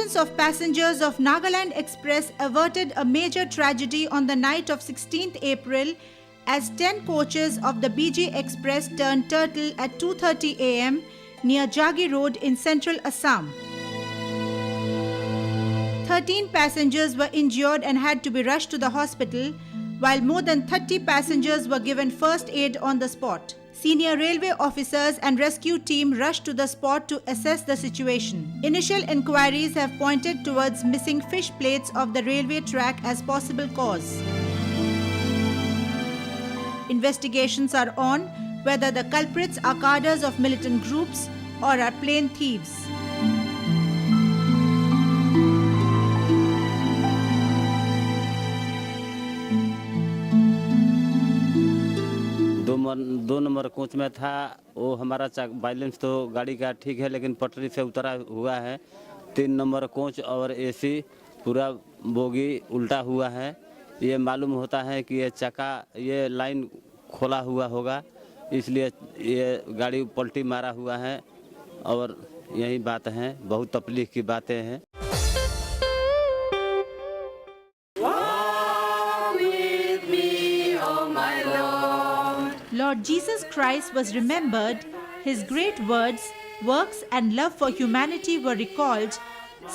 Thousands of passengers of Nagaland Express averted a major tragedy on the night of 16th April as 10 coaches of the BG Express turned turtle at 2:30 am near Jagi Road in central Assam. 13 passengers were injured and had to be rushed to the hospital, while more than 30 passengers were given first aid on the spot. Senior railway officers and rescue team rushed to the spot to assess the situation. Initial inquiries have pointed towards missing fish plates of the railway track as possible cause. Investigations are on whether the culprits are cadres of militant groups or are plain thieves. दो number coach में था वो हमारा balance तो गाड़ी का ठीक है, लेकिन पटरी से उतरा हुआ है। 3 नंबर कोच और एसी पूरा बोगी उल्टा हुआ है। ये मालूम होता है कि ये लाइन खोला हुआ होगा, इसलिए ये गाड़ी पलटी मारा हुआ है और यही बात है, बहुत तकलीफ की बातें हैं। Lord Jesus Christ was remembered, his great words, works and love for humanity were recalled,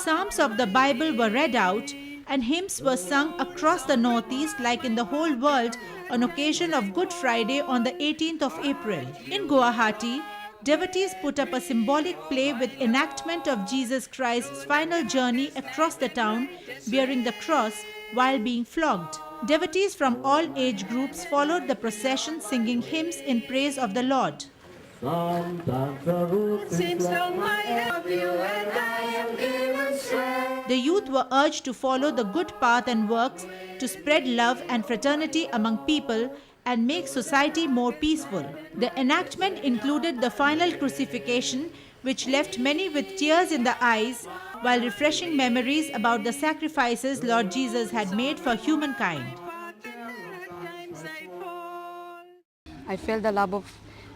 psalms of the Bible were read out, and hymns were sung across the Northeast like in the whole world on occasion of Good Friday on the 18th of April. In Guwahati, devotees put up a symbolic play with enactment of Jesus Christ's final journey across the town bearing the cross while being flogged. Devotees from all age groups followed the procession singing hymns in praise of the Lord. The youth were urged to follow the good path and works to spread love and fraternity among people and make society more peaceful. The enactment included the final crucifixion, which left many with tears in the eyes while refreshing memories about the sacrifices Lord Jesus had made for humankind. I felt the love of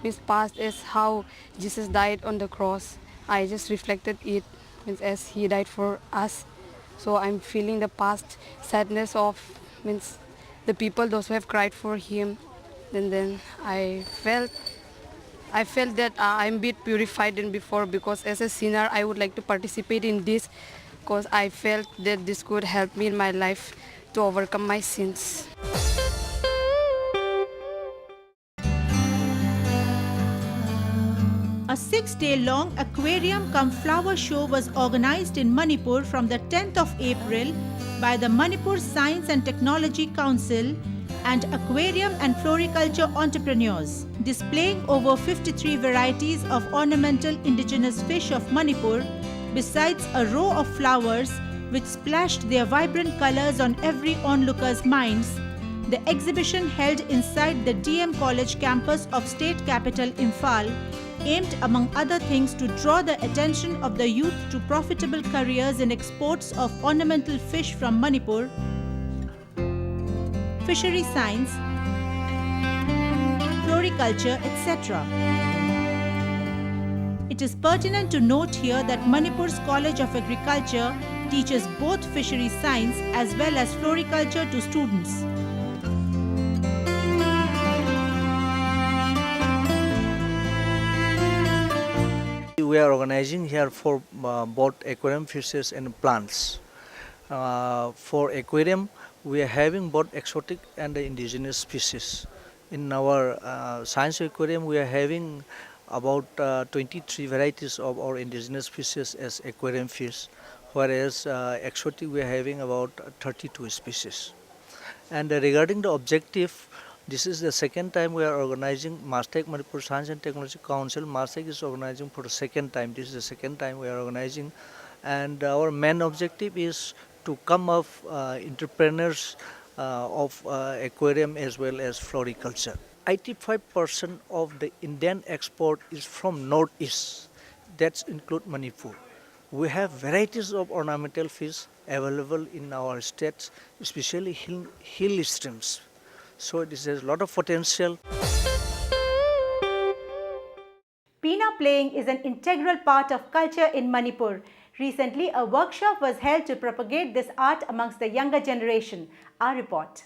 his past as how Jesus died on the cross. I just reflected it as he died for us. So I'm feeling the past sadness of the people, those who have cried for him. And then I felt that I'm a bit purified than before, because as a sinner I would like to participate in this, because I felt that this could help me in my life to overcome my sins. A 6-day-long aquarium cum flower show was organized in Manipur from the 10th of April by the Manipur Science and Technology Council and aquarium and floriculture entrepreneurs, displaying over 53 varieties of ornamental indigenous fish of Manipur, besides a row of flowers which splashed their vibrant colors on every onlooker's minds. The exhibition held inside the DM College campus of state capital Imphal aimed among other things to draw the attention of the youth to profitable careers in exports of ornamental fish from Manipur, fishery science, floriculture, etc. It is pertinent to note here that Manipur's College of Agriculture teaches both fishery science as well as floriculture to students. We are organizing here for both aquarium fishes and plants. For aquarium, we are having both exotic and indigenous species. In our science aquarium, we are having about 23 varieties of our indigenous species as aquarium fish, whereas exotic we are having about 32 species. And regarding the objective, this is the second time we are organizing MASTEC, Manipur Science and Technology Council. MASTEC is organizing for the second time. This is the second time we are organizing. And our main objective is to come up entrepreneurs of aquarium as well as floriculture. 85% of the Indian export is from Northeast. That includes Manipur. We have varieties of ornamental fish available in our states, especially hill streams. So this has a lot of potential. Peena playing is an integral part of culture in Manipur. Recently, a workshop was held to propagate this art amongst the younger generation. Our report.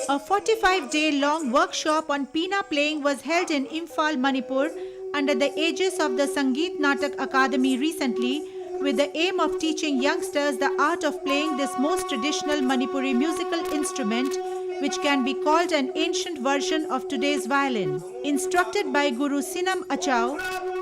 A 45-day-long workshop on Peena playing was held in Imphal, Manipur under the aegis of the Sangeet Natak Academy recently, with the aim of teaching youngsters the art of playing this most traditional Manipuri musical instrument, which can be called an ancient version of today's violin. Instructed by Guru Sinam Achau,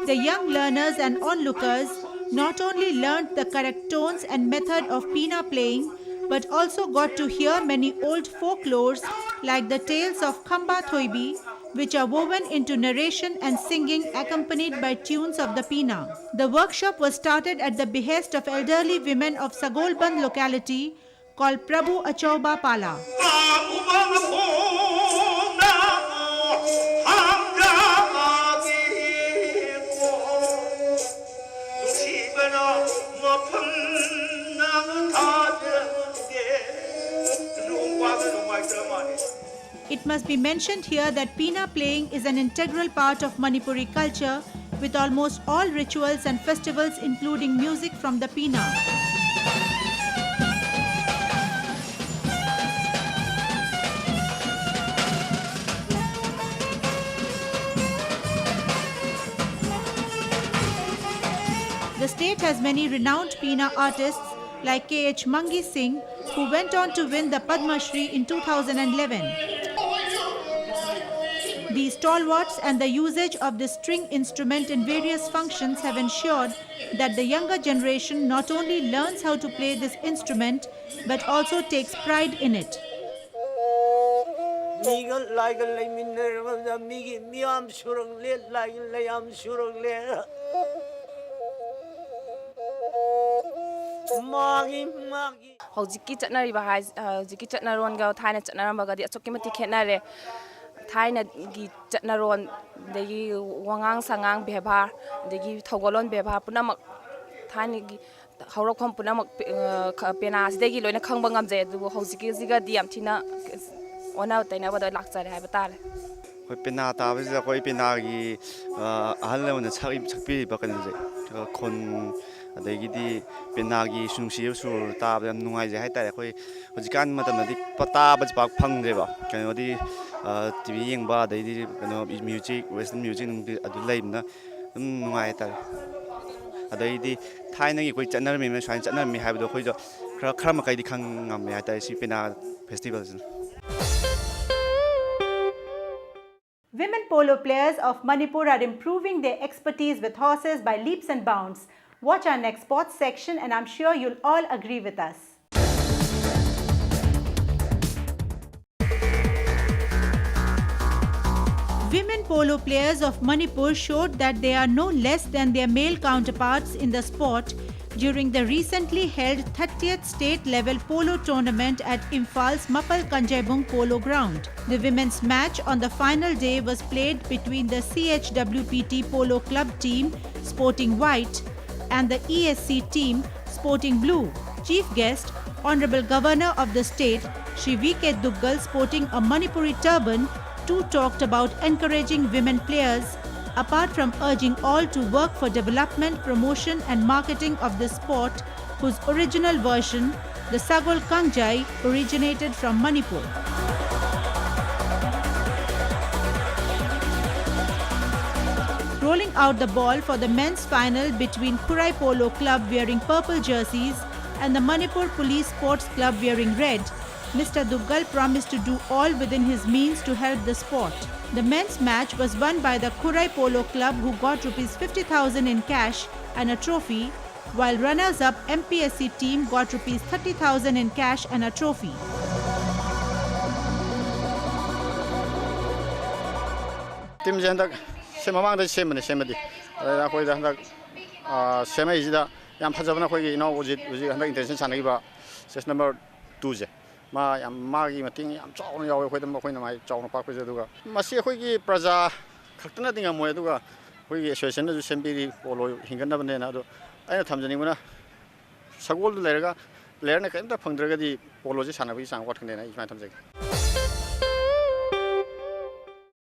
the young learners and onlookers not only learned the correct tones and method of Peena playing, but also got to hear many old folklores like the tales of Khamba Thoibi, which are woven into narration and singing accompanied by tunes of the Peena. The workshop was started at the behest of elderly women of Sagolband locality called Prabhu Achauba Pala. It must be mentioned here that Peena playing is an integral part of Manipuri culture, with almost all rituals and festivals including music from the Peena. The state has many renowned Peena artists like K.H. Mangi Singh, who went on to win the Padma Shri in 2011. These stalwarts and the usage of the string instrument in various functions have ensured that the younger generation not only learns how to play this instrument, but also takes pride in it. Hojiki chatnariba hojiki chatnaronga thaina chatnarambaga di achokki mati khenare thaina gi chatnaron degi wangang sangang bebhar degi thogolon bebhar punamak thaini gi hawrokhom punamak pena sidegi loina khangba ngamje du hojiki ziga di am thina ona taina bada lakchare haiba tare hoi pena ta bja koi pena gi ahal na chakpi ba kan je khon adagidi penagi sunungsi sur tab yam nungai je haitare khoi hojikan matamdi pata baj pak phangde ba kanodi tv yengba daidi kano music western music adu laimna nungai tare adagidi thaina gi koi channel me swain channel me haibdo khoi jo khara makai di khang ngam me haitare si pena festival. Women polo players of Manipur are improving their expertise with horses by leaps and bounds. Watch our next sports section and I'm sure you'll all agree with us. Women polo players of Manipur showed that they are no less than their male counterparts in the sport during the recently held 30th state level polo tournament at Imphal's Mapal Kanjaibung Polo Ground. The women's match on the final day was played between the CHWPT Polo Club team sporting white and the ESC team sporting blue. Chief guest, Honorable Governor of the state, Shri V.K. Duggal, sporting a Manipuri turban, too talked about encouraging women players, apart from urging all to work for development, promotion and marketing of the sport, whose original version, the Sagol Kangjai, originated from Manipur. Rolling out the ball for the men's final between Khurai Polo Club wearing purple jerseys and the Manipur Police Sports Club wearing red, Mr. Duggal promised to do all within his means to help the sport. The men's match was won by the Khurai Polo Club, who got Rs 50,000 in cash and a trophy, while runners-up MPSC team got Rs 30,000 in cash and a trophy. semamangda semadi ada khoi da handak semai jida yam phajabna khoi gi no uji handak intention sanagi ba ses number 2 je ma yam magi mating yam chawna yawe khoi da khoi na mai chawna pak pe duga masi khoi gi praja khaktana dinga moy duga ꯑꯩꯈꯣꯏꯒꯤ ꯑꯦꯁꯣꯁꯤꯌꯦꯁꯟꯅꯁꯨ ꯁꯦꯝꯕꯤꯔꯤ polo ꯍꯤꯡꯒꯠꯅꯕꯅꯦꯅ ꯑꯗꯣ ꯑꯩꯅ ꯊꯝꯖꯅꯤꯡꯕꯅ ꯁꯒꯣꯜꯗꯨ ꯂꯩꯔꯒ ꯄ꯭ꯂꯦꯌꯔꯅ ꯀꯔꯤꯝꯇ ꯐꯪꯗ꯭ꯔꯒꯗꯤ ꯄꯣꯂꯣꯁꯤ ꯁꯥꯟꯅꯕꯒꯤ ꯆꯥꯡ ꯋꯥꯠꯀꯅꯤꯅ ꯑꯩ ꯁꯨꯃꯥꯏꯅ ꯊꯝꯖꯒꯦ